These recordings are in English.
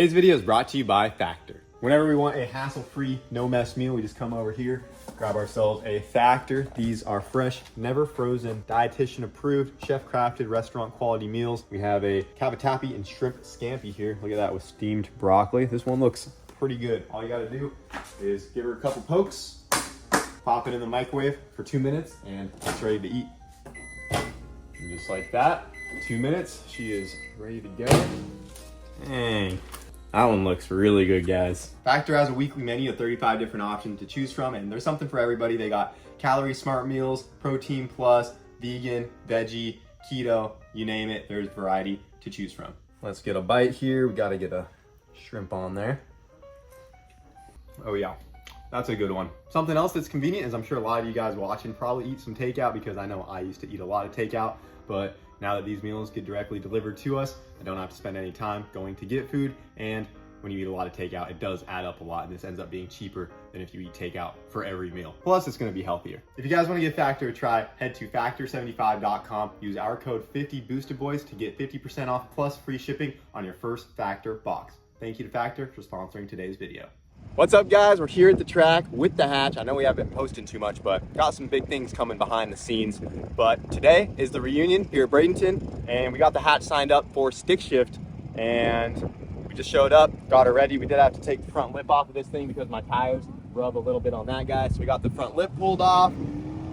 Today's video is brought to you by Factor. Whenever we want a hassle-free, no-mess meal, we just come over here, grab ourselves a Factor. These are fresh, never frozen, dietitian-approved, chef-crafted, restaurant-quality meals. We have a cavatappi and shrimp scampi here. Look at that with steamed broccoli. This one looks pretty good. All you gotta do is give her a couple pokes, pop it in the microwave for 2 minutes, and it's ready to eat. And just like that, 2 minutes, she is ready to go. Dang. That one looks really good, guys. Factor has a weekly menu of 35 different options to choose from, and there's something for everybody. They got calorie smart meals, protein plus, vegan, veggie, keto, you name it. There's variety to choose from. Let's get a bite here. We gotta get a shrimp on there. Oh yeah, that's a good one. Something else that's convenient is I'm sure a lot of you guys watching probably eat some takeout, because I know I used to eat a lot of takeout, but now that these meals get directly delivered to us, I don't have to spend any time going to get food. And when you eat a lot of takeout, it does add up a lot, and this ends up being cheaper than if you eat takeout for every meal. Plus, it's gonna be healthier. If you guys wanna give Factor a try, head to factor75.com. Use our code 50BoostedBoys to get 50% off plus free shipping on your first Factor box. Thank you to Factor for sponsoring today's video. What's up, guys? We're here at the track with the hatch. I know we haven't been posting too much, but got some big things coming behind the scenes. But today is the reunion here at Bradenton, and we got the hatch signed up for stick shift, and we just showed up, got her ready. We did have to take the front lip off of this thing because my tires rub a little bit on that guy. So we got the front lip pulled off,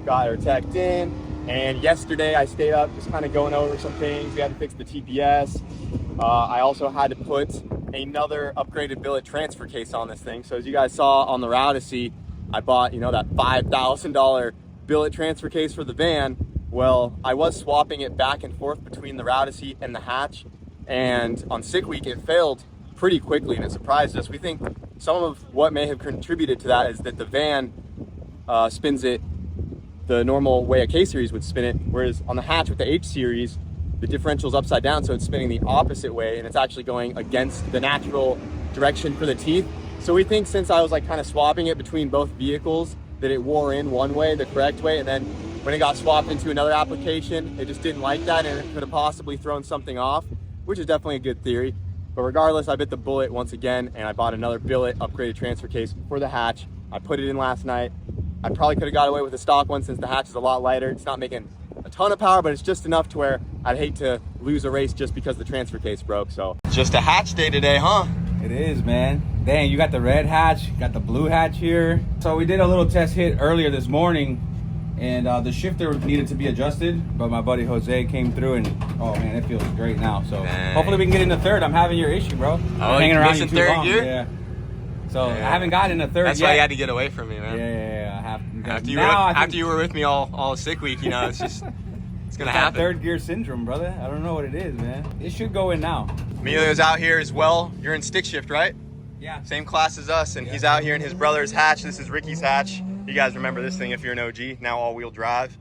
got her teched in, and yesterday I stayed up just kind of going over some things. We had to fix the TPS. I also had to put another upgraded billet transfer case on this thing. So as you guys saw on the Routacy, I bought, you know, that $5,000 billet transfer case for the van. Well, I was swapping it back and forth between the Routacy and the hatch, and on sick week it failed pretty quickly, and it surprised us. We think some of what may have contributed to that is that the van spins it the normal way a K-Series would spin it, whereas on the hatch with the H-Series, the differential's upside down, so it's spinning the opposite way, and it's actually going against the natural direction for the teeth. So we think, since I was like kind of swapping it between both vehicles, that it wore in one way, the correct way, and then when it got swapped into another application, it just didn't like that, and it could have possibly thrown something off, which is definitely a good theory. But regardless, I bit the bullet once again, and I bought another billet upgraded transfer case for the hatch. I put it in last night. I probably could have got away with the stock one since the hatch is a lot lighter. It's not making a ton of power, but it's just enough to where I'd hate to lose a race just because the transfer case broke. So just a hatch day today, huh? It is, man. Dang, you got the red hatch, got the blue hatch here. So we did a little test hit earlier this morning, and the shifter needed to be adjusted, but my buddy Jose came through, and oh man, it feels great now. So hopefully we can get into third. I'm having your issue, bro. Oh, hanging around you too third long. gear? Yeah. So I haven't gotten into third That's yet. why you had to get away from me, man. Yeah, I have. After you were with me all sick week, you know, it's just, it's gonna happen. Third gear syndrome, brother. I don't know what it is, man. It should go in now. Emilio's out here as well. You're in stick shift, right? Yeah. Same class as us, and he's out here in his brother's hatch. This is Ricky's hatch. You guys remember this thing if you're an OG, now all-wheel drive.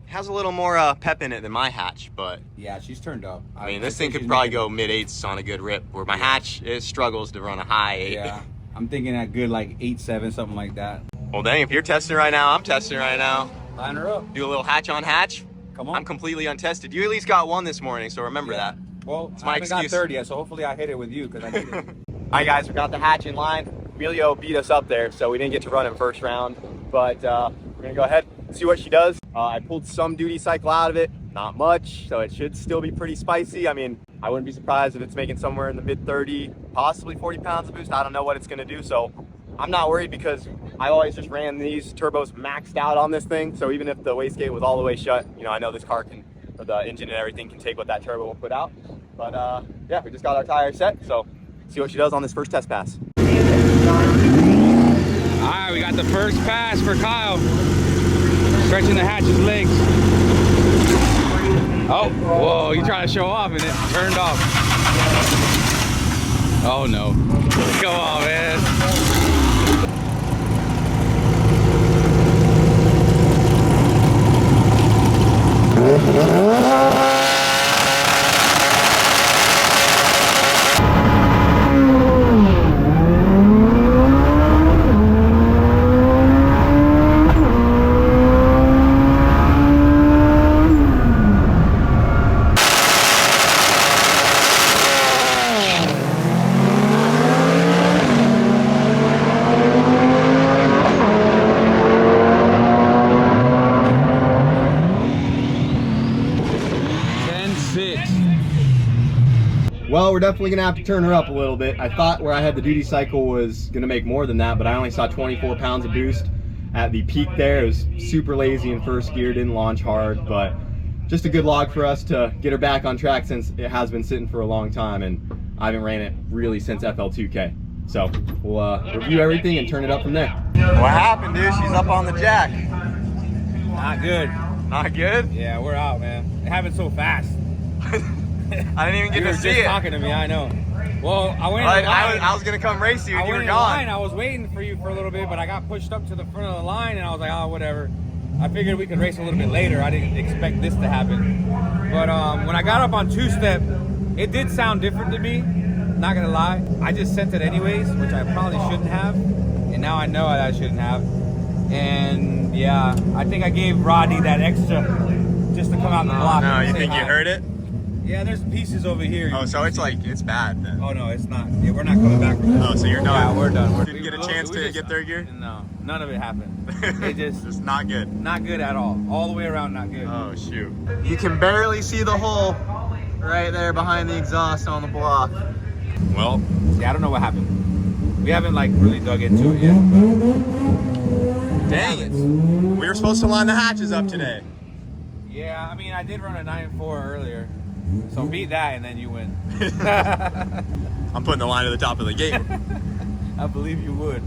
Has a little more pep in it than my hatch, but yeah, she's turned up. I mean, this thing could probably go mid-8s on a good rip, where my hatch, it struggles to run a high 8. Yeah, I'm thinking that good like 8.7, something like that. Well, dang, if you're testing right now, I'm testing right now. Line her up. Do a little hatch on hatch. Come on. I'm completely untested. You at least got one this morning, so remember that. Well, it's my haven't excuse. got third yet, so hopefully I hit it with you, because I need it. All right, guys, we got the hatch in line. Emilio beat us up there, so we didn't get to run in first round, but we're gonna go ahead and see what she does. I pulled some duty cycle out of it, not much, so it should still be pretty spicy. I mean, I wouldn't be surprised if it's making somewhere in the mid 30, possibly 40 pounds of boost. I don't know what it's gonna do, so I'm not worried, because I always just ran these turbos maxed out on this thing. So even if the wastegate was all the way shut, you know, I know this car can, or the engine and everything can take what that turbo will put out. But yeah, we just got our tires set, so see what she does on this first test pass. All right, we got the first pass for Kyle. Stretching the hatch's legs. Oh, whoa, you trying to show off and it turned off. Oh no. Come on, man. Well, we're definitely gonna have to turn her up a little bit. I thought where I had the duty cycle was gonna make more than that, but I only saw 24 pounds of boost at the peak there. It was super lazy in first gear, didn't launch hard, but just a good log for us to get her back on track since it has been sitting for a long time, and I haven't ran it really since FL2K. So we'll review everything and turn it up from there. What happened, dude? She's up on the jack. Not good. Not good? Yeah, we're out, man. It happened so fast. I didn't even get to see it. Talking to me, I know. Well, I went. I was gonna come race you, and you were gone. I was waiting for you for a little bit, but I got pushed up to the front of the line, and I was like, oh, whatever. I figured we could race a little bit later. I didn't expect this to happen. But when I got up on two-step, it did sound different to me. Not gonna lie. I just sent it anyways, which I probably shouldn't have, and now I know I shouldn't have. And yeah, I think I gave Rodney that extra just to come out the block. No, you think you heard it? Yeah, there's pieces over here. Oh, so it's like, it's bad then. Oh no, it's not. Yeah, we're not coming back from this. Oh, so you're done? Yeah, we're done. Didn't get a chance to get third gear? No, none of it happened. It just not good. Not good at all. All the way around, not good. Oh shoot. You can barely see the hole right there behind the exhaust on the block. Well, yeah, I don't know what happened. We haven't like really dug into it yet. Dang it. We were supposed to line the hatches up today. Yeah, I mean, I did run a 9.4 earlier. So beat that and then you win. I'm putting the line to the top of the gate. I believe you would.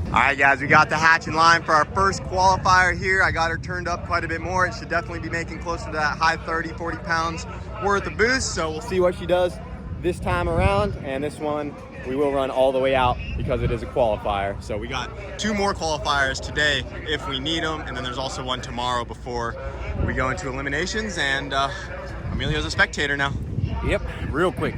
All right, guys, we got the hatch in line for our first qualifier here. I got her turned up quite a bit more. It should definitely be making closer to that high 30, 40 pounds worth of boost. So we'll see what she does this time around. And this one, we will run all the way out because it is a qualifier. So we got 2 more qualifiers today if we need them. And then there's also one tomorrow before we go into eliminations. And Emilio's a spectator now. Yep, real quick.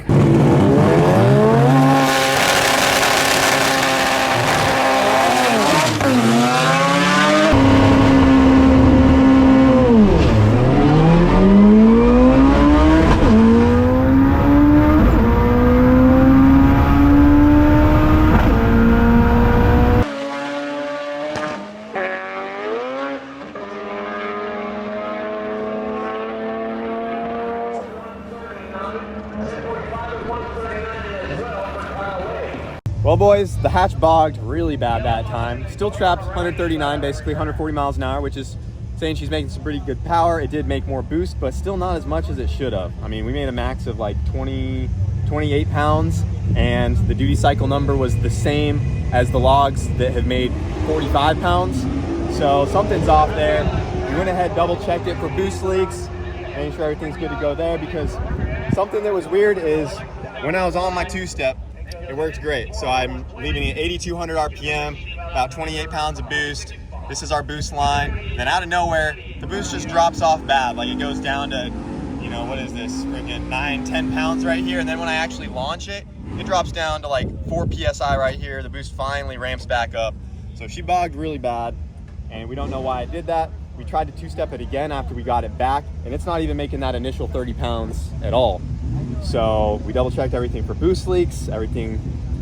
Well, boys, the hatch bogged really bad that time. Still trapped 139, basically 140 miles an hour, which is saying she's making some pretty good power. It did make more boost, but still not as much as it should have. I mean, we made a max of like 28 pounds, and the duty cycle number was the same as the logs that have made 45 pounds. So something's off there. We went ahead, double checked it for boost leaks, making sure everything's good to go there, because something that was weird is when I was on my two-step, it worked great. So I'm leaving at 8,200 RPM, about 28 pounds of boost. This is our boost line. Then out of nowhere, the boost just drops off bad. Like it goes down to, you know, what is this? Freaking 9, 10 pounds right here. And then when I actually launch it, it drops down to like 4 PSI right here. The boost finally ramps back up. So she bogged really bad, and we don't know why it did that. We tried to two-step it again after we got it back, and it's not even making that initial 30 pounds at all. So we double checked everything for boost leaks. Everything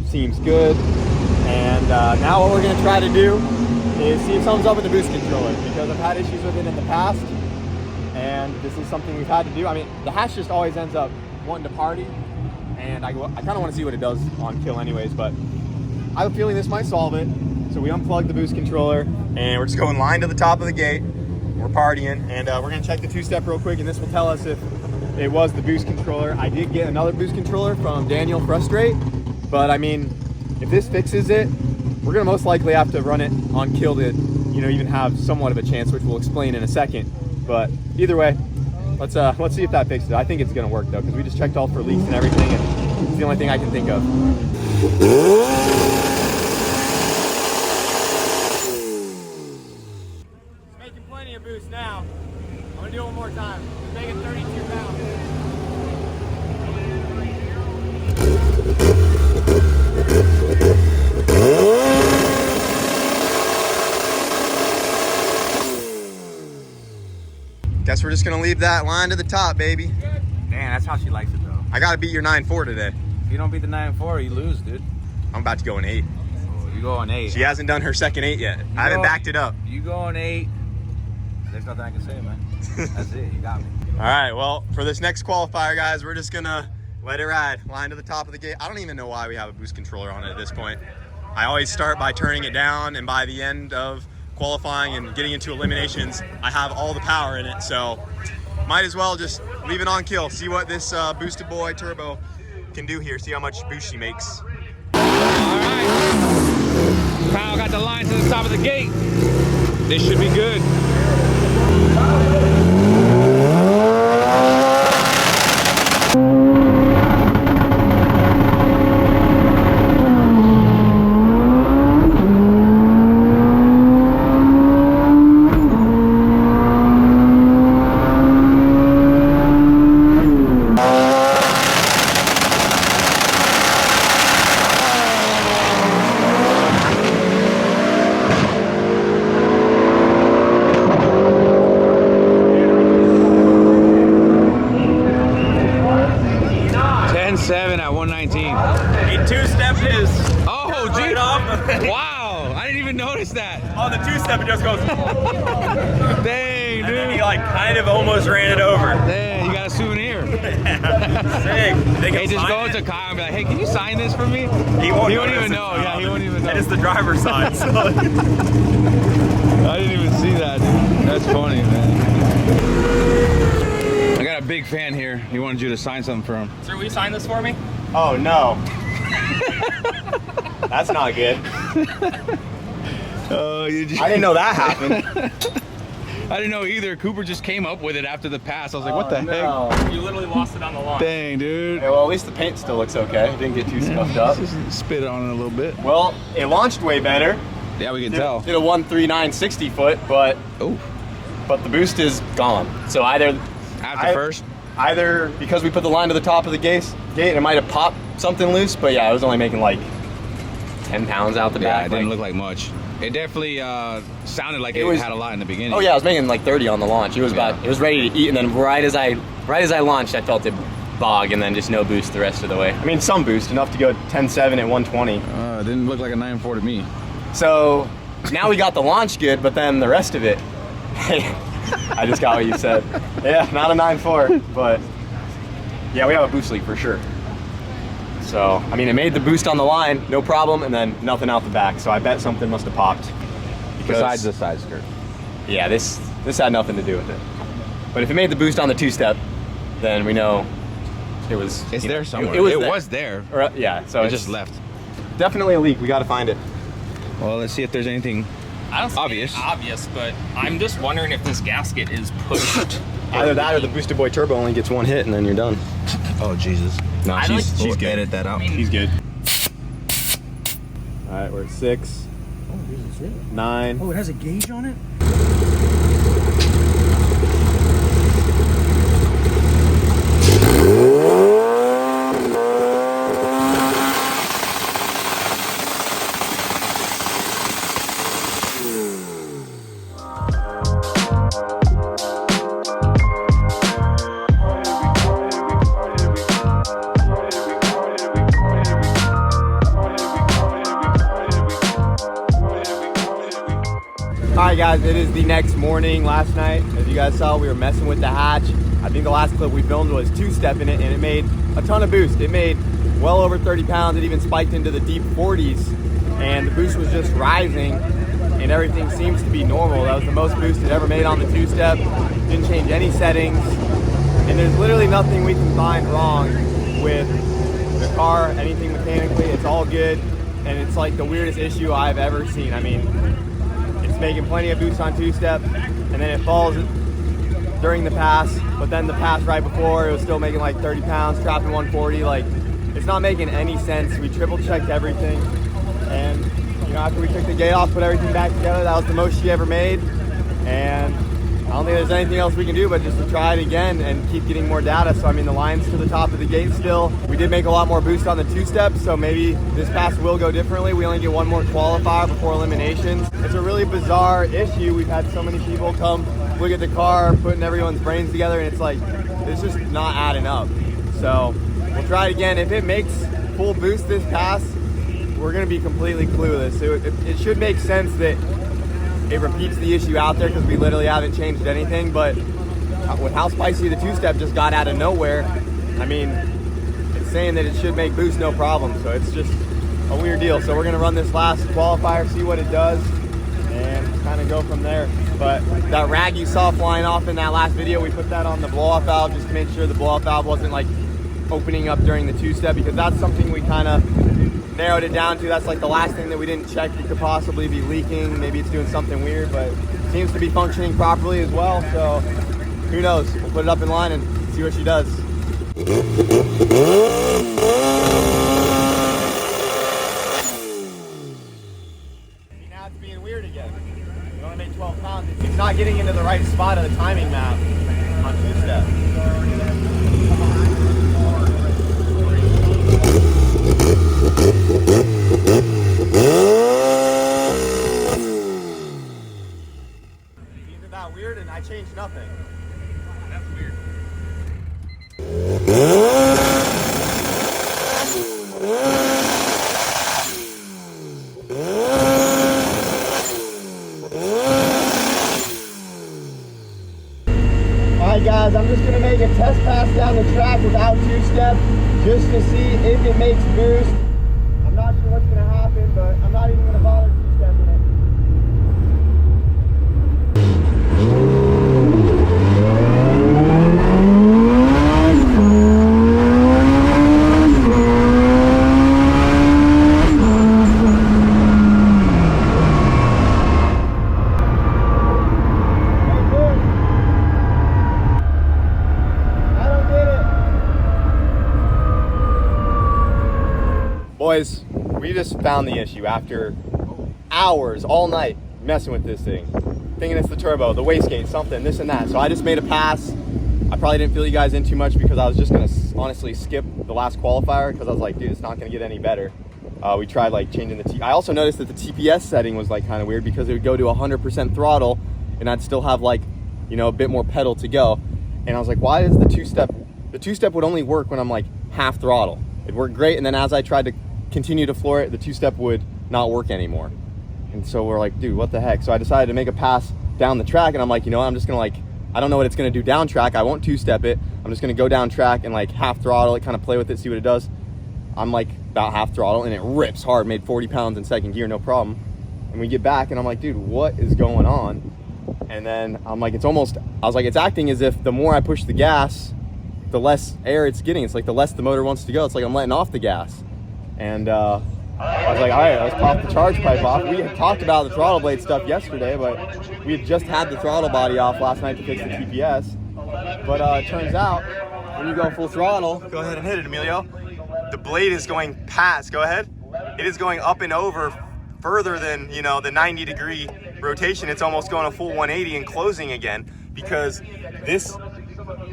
seems good. And now what we're gonna try to do is see if something's up with the boost controller, because I've had issues with it in the past, and this is something we've had to do. I mean, the hatch just always ends up wanting to party, and I kind of want to see what it does on kill anyways, but I have a feeling this might solve it. So we unplugged the boost controller, and we're just going line to the top of the gate. We're partying, and we're gonna check the two-step real quick, and this will tell us if it was the boost controller. I did get another boost controller from Daniel Frustrate, but I mean, if this fixes it, we're gonna most likely have to run it on kill to, you know, even have somewhat of a chance, which we'll explain in a second. But either way, let's see if that fixes it. I think it's gonna work though, because we just checked all for leaks and everything, and it's the only thing I can think of. Making plenty of boost now. I'm gonna do it one more time. It's making 32 pounds. Guess we're just gonna leave that line to the top, baby. Damn, that's how she likes it though. I gotta beat your 9.4 today. If you don't beat the 9.4, you lose, dude. I'm about to go in 8. Oh, you go on 8. She hasn't done her second 8 yet. I haven't backed it up. You go on 8. There's nothing I can say, man. That's it. You got me. All right, well, for this next qualifier, guys, we're just gonna Let it ride. Line to the top of the gate. I don't even know why we have a boost controller on it at this point. I always start by turning it down, and by the end of qualifying and getting into eliminations, I have all the power in it. So might as well just leave it on kill. See what this Boosted Boy Turbo can do here. See how much boost she makes. All right. Kyle got the line to the top of the gate. This should be good. At 119. He two-stepped his. Oh, right geez. off. Wow, I didn't even notice that. On the two-step, it just goes. Dang, And dude. then he like kind of almost ran it over. Dang, you got a souvenir. Sick. They Hey, can just sign go it. to Kyle and be like, hey, can you sign this for me? He won't even notice know. it's Yeah, he won't even know. And it's the driver's side. So. I didn't even see that, dude. That's funny, man. I got a big fan here. He wanted you to sign something for him. Sir, will you sign this for me? Oh no. That's not good. Oh, I didn't know that happened. I didn't know either. Cooper just came up with it after the pass. I was like, what the heck? No. You literally lost it on the lawn. Dang, dude. Hey, well, at least the paint still looks okay. It didn't get too scuffed up. Just spit on it a little bit. Well, it launched way better. Yeah, we can Did, tell. did a 13960 foot, but Oh, the boost is gone. So after first. either because we put the line to the top of the gate, it might have popped something loose. But yeah, I was only making like 10 pounds out the Yeah, back. it didn't like- look like much. It definitely sounded like it was- had a lot in the beginning. Oh yeah, I was making like 30 on the launch. It was Yeah. it was ready to eat, and then right as I launched, I felt it bog, and then just no boost the rest of the way. I mean, some boost, enough to go 10.7 at 120. It didn't look like a 9.4 to me. So now we got the launch good, but then the rest of it, I just got what you said. Yeah, not a 9.4, but yeah, we have a boost leak for sure. So, I mean, it made the boost on the line, no problem, and then nothing out the back. So I bet something must have popped. Besides the side skirt. Yeah, this had nothing to do with it. But if it made the boost on the two-step, then we know it was. It's there somewhere. It was there. Or, yeah, so It it's just left. definitely a leak. We got to find it. Well, let's see if there's anything. I don't see Obvious. anything obvious, but I'm just wondering if this gasket is pushed. Either that or the Boosted Boy Turbo only gets one hit and then you're done. Oh, Jesus. No, I don't- she's good. Edit that out. She's good. All right, we're at 6, 9. Oh, it has a gauge on it? All right, guys, it is the next morning. Last night, as you guys saw, we were messing with the hatch. I think the last clip we filmed was two-stepping it, and it made a ton of boost. It made well over 30 pounds. It even spiked into the deep 40s, and the boost was just rising, and everything seems to be normal. That was the most boost it ever made on the two-step. Didn't change any settings, and there's literally nothing we can find wrong with the car, anything mechanically. It's all good, and it's like the weirdest issue I've ever seen. I mean, it's making plenty of boost on two-step, and then it falls during the pass, but then the pass right before, it was still making like 30 pounds, trapping 140. Like, it's not making any sense. We triple-checked everything, and you know, after we took the gate off, put everything back together, that was the most she ever made, and I don't think there's anything else we can do but just to try it again and keep getting more data. So I mean, the line's to the top of the gate still. We did make a lot more boost on the two-step, so maybe this pass will go differently. We only get one more qualifier before eliminations. It's a really bizarre issue. We've had so many people come look at the car, putting everyone's brains together, and it's like, it's just not adding up. So we'll try it again. If it makes full boost this pass, we're gonna be completely clueless. It should make sense that it repeats the issue out there because we literally haven't changed anything, but with how spicy the two-step just got out of nowhere, I mean, saying that it should make boost no problem. So it's just a weird deal. So we're gonna run this last qualifier, see what it does, and kind of go from there. But that rag you saw flying off in that last video, we put that on the blow-off valve just to make sure the blow-off valve wasn't like opening up during the two-step, because that's something we kind of narrowed it down to. That's like the last thing that we didn't check that could possibly be leaking. Maybe it's doing something weird, but it seems to be functioning properly as well. So who knows? We'll put it up in line and see what she does. Now it's being weird again. We only made 12 pounds. It's not getting into the right spot of the timing map on two-step. Isn't that weird? And I changed nothing. That's weird. Alright guys, I'm just going to make a test pass down the track without two-step just to see if it makes boost. I'm not sure what's going to happen, but I'm not even going to bother two-stepping it. Boys, we just found the issue after hours, all night, messing with this thing. Thinking it's the turbo, the wastegate, something, this and that. So I just made a pass. I probably didn't fill you guys in too much because I was just gonna honestly skip the last qualifier because I was like, dude, it's not gonna get any better. We tried like changing the I also noticed that the TPS setting was like kind of weird because it would go to 100% throttle and I'd still have like, you know, a bit more pedal to go. And I was like, why is the two-step would only work when I'm like half throttle. It worked great, and then as I tried to continue to floor it, the two-step would not work anymore. And so we're like, dude, what the heck? So I decided to make a pass down the track, and I'm like, you know what? I'm just gonna like, I don't know what it's gonna do down track. I won't two-step it. I'm just gonna go down track and like half throttle it, kind of play with it, see what it does. I'm like about half throttle and it rips hard, made 40 pounds in second gear, no problem. And we get back and I'm like, dude, what is going on? And then I'm like, I was like, it's acting as if the more I push the gas, the less air it's getting. It's like the less the motor wants to go. It's like I'm letting off the gas. And I was like, all right, let's pop the charge pipe off. We had talked about the throttle blade stuff yesterday, but we had just had the throttle body off last night to fix the TPS. But it turns out when you go full throttle, go ahead and hit it, Emilio. The blade is going past, go ahead. It is going up and over further than, you know, the 90-degree rotation. It's almost going a full 180 and closing again, because this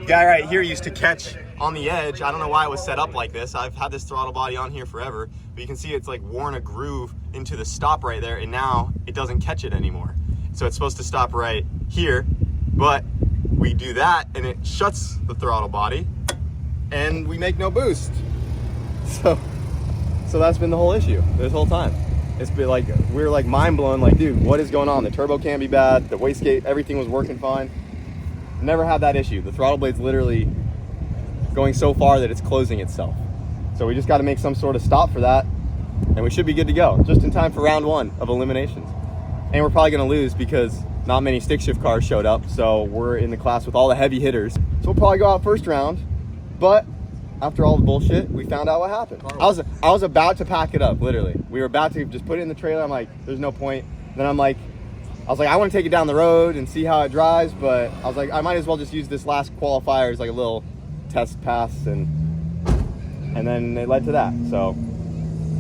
guy right here used to catch on the edge. I don't know why it was set up like this. I've had this throttle body on here forever, but you can see it's like worn a groove into the stop right there, and now it doesn't catch it anymore. So it's supposed to stop right here, but we do that and it shuts the throttle body and we make no boost. So that's been the whole issue this whole time. It's been like, we're like mind blown, like, dude, what is going on? The turbo can be bad, the wastegate, everything was working fine. Never had that issue. The throttle blade's literally going so far that it's closing itself. So we just got to make some sort of stop for that, and we should be good to go, just in time for round 1 of eliminations. And we're probably going to lose because not many stick shift cars showed up, so we're in the class with all the heavy hitters. So we'll probably go out first round, but after all the bullshit, we found out what happened. I was about to pack it up, literally. We were about to just put it in the trailer. I'm like, there's no point. Then I was like, I want to take it down the road and see how it drives, but I was like, I might as well just use this last qualifier as like a little test pass, and then it led to that. So,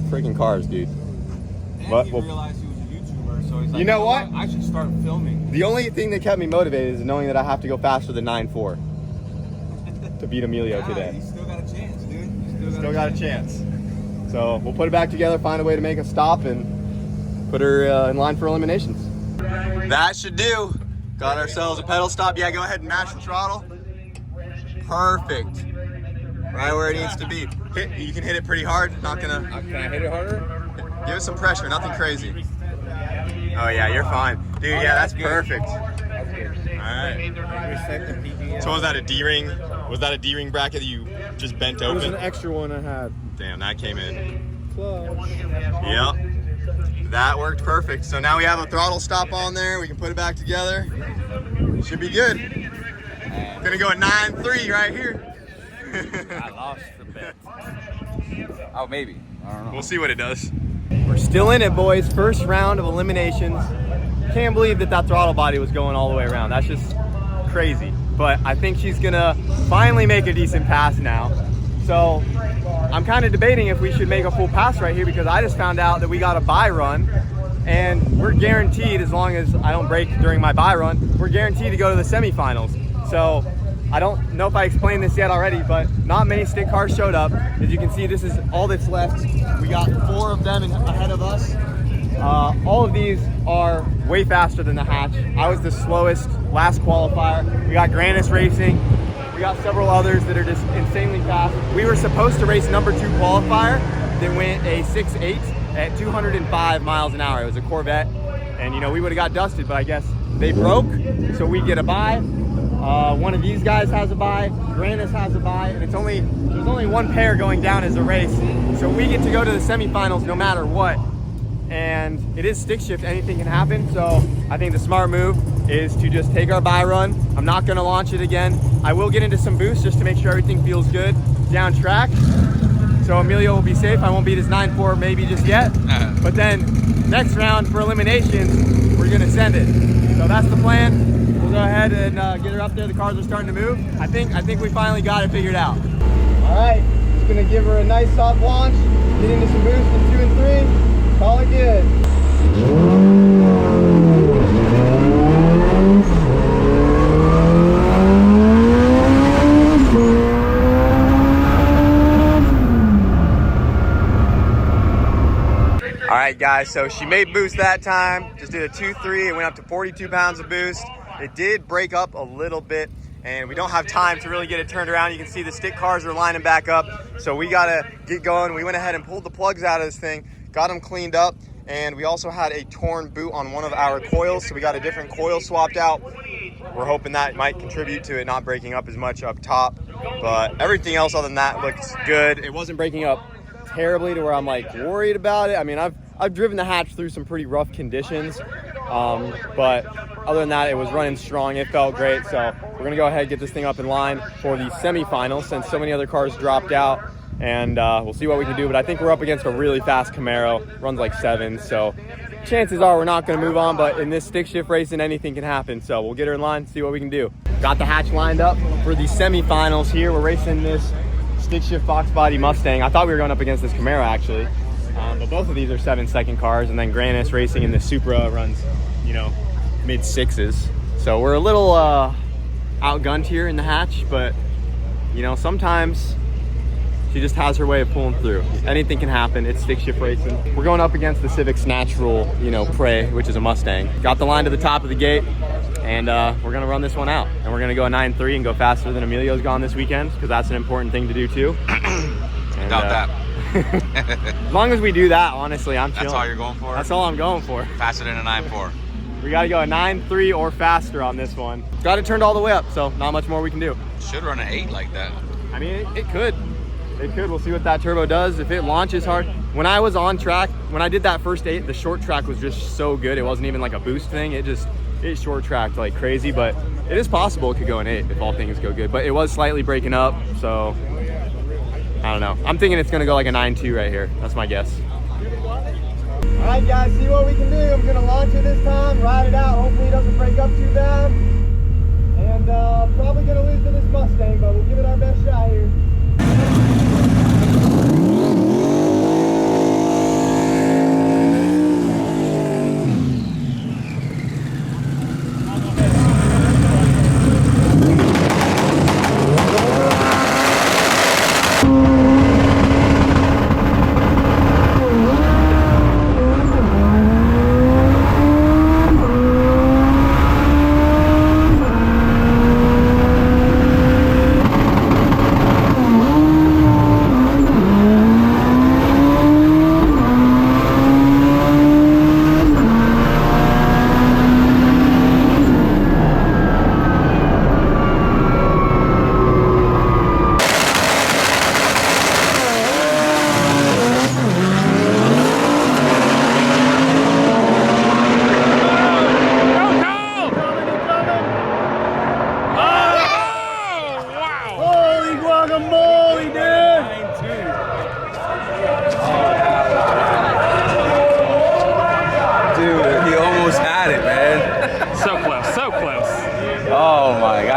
freaking cars, dude. And but he realized he was a YouTuber, so he's like, you know what? I should start filming. The only thing that kept me motivated is knowing that I have to go faster than 9.4 to beat Emilio today. You still got a chance, dude. You Still got a chance. So we'll put it back together, find a way to make a stop, and put her in line for eliminations. That should do. Got ourselves a pedal stop. Yeah, go ahead and match the throttle. Perfect. Right where it needs to be. You can hit it pretty hard. Not gonna. Can I hit it harder? Give it some pressure. Nothing crazy. Oh yeah, you're fine, dude. Yeah, that's perfect. All right. So was that a D-ring? Was that a D-ring bracket that you just bent It was open? an extra one I had. Damn, that came in. Close. Yep. That worked perfect. So now we have a throttle stop on there. We can put it back together. Should be good. Gonna go at 9.3 right here. I lost the bet. Oh, maybe. I don't know. We'll see what it does. We're still in it, boys. First round of eliminations. Can't believe that throttle body was going all the way around. That's just crazy. But I think she's gonna finally make a decent pass now. So I'm kind of debating if we should make a full pass right here, because I just found out that we got a buy run, and we're guaranteed, as long as I don't break during my buy run, we're guaranteed to go to the semifinals. So I don't know if I explained this yet already, but not many stick cars showed up. As you can see, this is all that's left. We got 4 of them ahead of us. All of these are way faster than the hatch. I was the slowest last qualifier. We got Granis Racing. We got several others that are just insanely fast. We were supposed to race number 2 qualifier that went a 6.8 at 205 miles an hour. It was a Corvette, and you know, we would have got dusted, but I guess they broke, so we get a bye. One of these guys has a bye, Granis has a bye, and there's only one pair going down as a race, so we get to go to the semifinals no matter what. And it is stick shift, anything can happen, so I think the smart move is to just take our buy run. I'm not going to launch it again. I will get into some boosts just to make sure everything feels good down track, so Emilio will be safe. I won't beat his 9.4 maybe just yet, but then next round for eliminations, we're going to send it. So that's the plan. We'll go ahead and get her up there. The cars are starting to move. I think we finally got it figured out. All right, just going to give her a nice soft launch, get into some boosts in 2 and 3. Call it good. All right, guys, so she made boost that time. Just did a 2.3. It went up to 42 pounds of boost. It did break up a little bit, and we don't have time to really get it turned around. You can see the stick cars are lining back up, so we gotta get going. We went ahead and pulled the plugs out of this thing, got them cleaned up, and we also had a torn boot on one of our coils, so we got a different coil swapped out. We're hoping that might contribute to it not breaking up as much up top, but everything else other than that looks good. It wasn't breaking up terribly to where I'm like worried about it. I mean, I've driven the hatch through some pretty rough conditions, but other than that, it was running strong. It felt great, so we're gonna go ahead and get this thing up in line for the semifinals since so many other cars dropped out. And we'll see what we can do, but I think we're up against a really fast Camaro, runs like 7, so chances are we're not going to move on, but in this stick shift racing, anything can happen, so we'll get her in line, see what we can do. Got the hatch lined up for the semifinals here. We're racing this stick shift box body Mustang. I thought we were going up against this Camaro, actually, but both of these are 7-second cars, and then Granis Racing in the Supra runs, you know, mid-6s. So we're a little outgunned here in the hatch, but, you know, sometimes she just has her way of pulling through. Anything can happen. It's stick shift racing. We're going up against the Civic's natural, you know, prey, which is a Mustang. Got the line to the top of the gate, and we're gonna run this one out. And we're gonna go a 9.3 and go faster than Emilio's gone this weekend, because that's an important thing to do too. And, Doubt that. as long as we do that, honestly, I'm chilling. That's all you're going for? That's all I'm going for. Faster than a 9.4. We gotta go a 9.3 or faster on this one. Got it turned all the way up, so not much more we can do. Should run an 8 like that. I mean, it could. It could. We'll see what that turbo does. If it launches hard. When I was on track, when I did that first 8, the short track was just so good. It wasn't even like a boost thing. It short tracked like crazy, but it is possible it could go an 8 if all things go good. But it was slightly breaking up, so I don't know. I'm thinking it's gonna go like a 9.2 right here. That's my guess. All right, guys, see what we can do. I'm gonna launch it this time, ride it out. Hopefully it doesn't break up too bad. And probably gonna lose to this Mustang, but we'll give it our best shot here.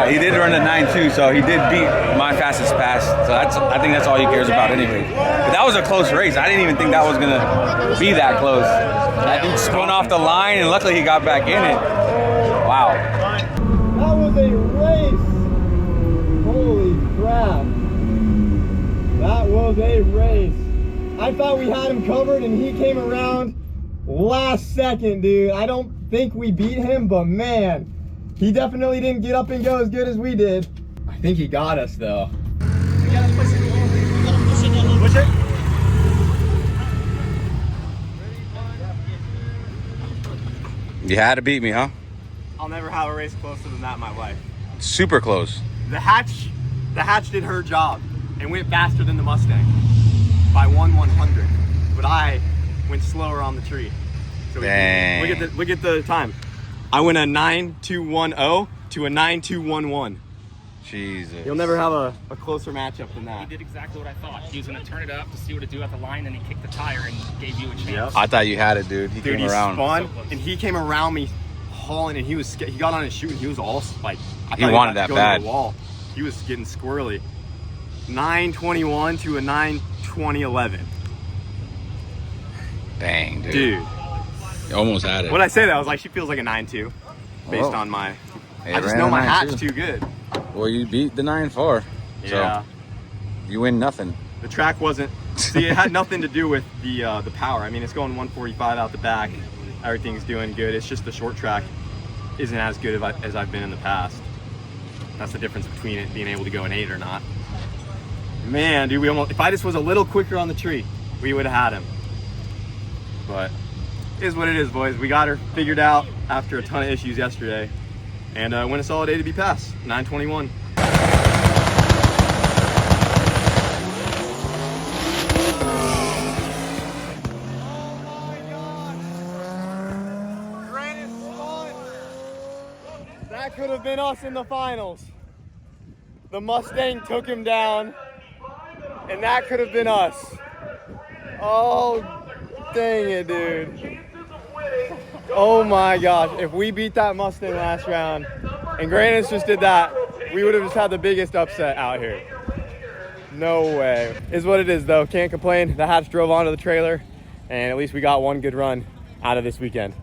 he did run a 9.2, so he did beat my fastest pass. So I think that's all he cares about anyway. But that was a close race. I didn't even think that was gonna be that close. That dude spun off the line, and luckily he got back in it. Wow. That was a race. Holy crap. That was a race. I thought we had him covered, and he came around last second, dude. I don't think we beat him, but man, he definitely didn't get up and go as good as we did. I think he got us though. Push it. You had to beat me, huh? I'll never have a race closer than that in my life. Super close. The hatch did her job and went faster than the Mustang by 1/100, but I went slower on the tree. So dang. Look at the time. I went a 9.210 to a 9.211. Jesus. You'll never have a closer matchup than He that. did exactly what I thought. He was going to turn it up to see what it do at the line, and he kicked the tire and gave you a chance. Yep. I thought you had it, dude. He Dude, came he around. spun So close. and he came around me hauling, and he got on his chute and he was all like, I He thought wanted was that going to bad. the wall. He was getting squirrely. 9.21 to a 9.2011. Dang, dude. Dude. You almost had it. When I say that, I was like, she feels like a 9.2 based Whoa. on my. Hey, I just ran know a my 9.2. hat's too good. Well, you beat the 9.4. Yeah. So you win nothing. The track wasn't. See, it had nothing to do with the power. I mean, it's going 145 out the back. Everything's doing good. It's just the short track isn't as good as I've been in the past. That's the difference between it being able to go an 8 or not. Man, dude, if I just was a little quicker on the tree, we would have had him. But it is what it is, boys. We got her figured out after a ton of issues yesterday, and win a solid A to B pass, 9.21. That could have been us in the finals. The Mustang took him down, and that could have been us. Oh, dang it, dude. Oh my gosh, if we beat that Mustang last round, and Grannis just did that, we would have just had the biggest upset out here. No way. Is what it is though, can't complain. The hatch drove onto the trailer, and at least we got one good run out of this weekend.